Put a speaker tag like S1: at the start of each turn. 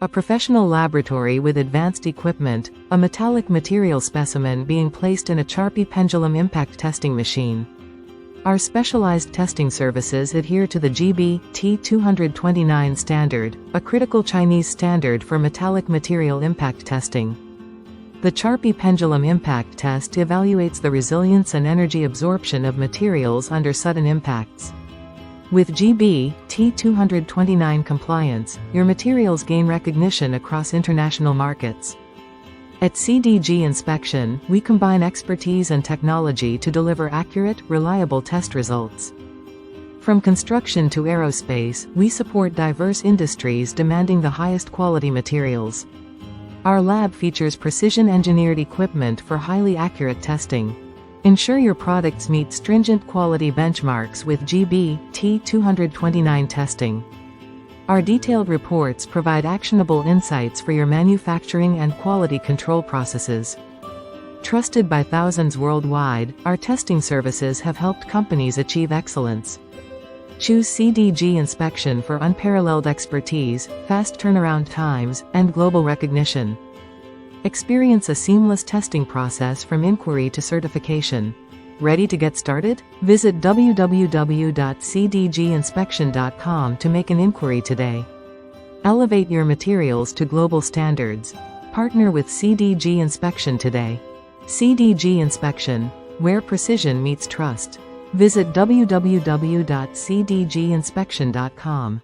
S1: A professional laboratory with advanced equipment, a metallic material specimen being placed in a Charpy Pendulum impact testing machine. Our specialized testing services adhere to the GBT 229 standard, a critical Chinese standard for metallic material impact testing. The Charpy Pendulum Impact Test evaluates the resilience and energy absorption of materials under sudden impacts. With GBT 229 compliance, your materials gain recognition across international markets. At CDG Inspection, we combine expertise and technology to deliver accurate, reliable test results. From construction to aerospace, we support diverse industries demanding the highest quality materials. Our lab features precision-engineered equipment for highly accurate testing. Ensure your products meet stringent quality benchmarks with GBT 229 testing. Our detailed reports provide actionable insights for your manufacturing and quality control processes. Trusted by thousands worldwide, our testing services have helped companies achieve excellence. Choose CDG Inspection for unparalleled expertise, fast turnaround times, and global recognition. Experience a seamless testing process from inquiry to certification. Ready to get started? Visit www.cdginspection.com to make an inquiry today. Elevate your materials to global standards. Partner with CDG Inspection today. CDG Inspection, where precision meets trust. Visit www.cdginspection.com.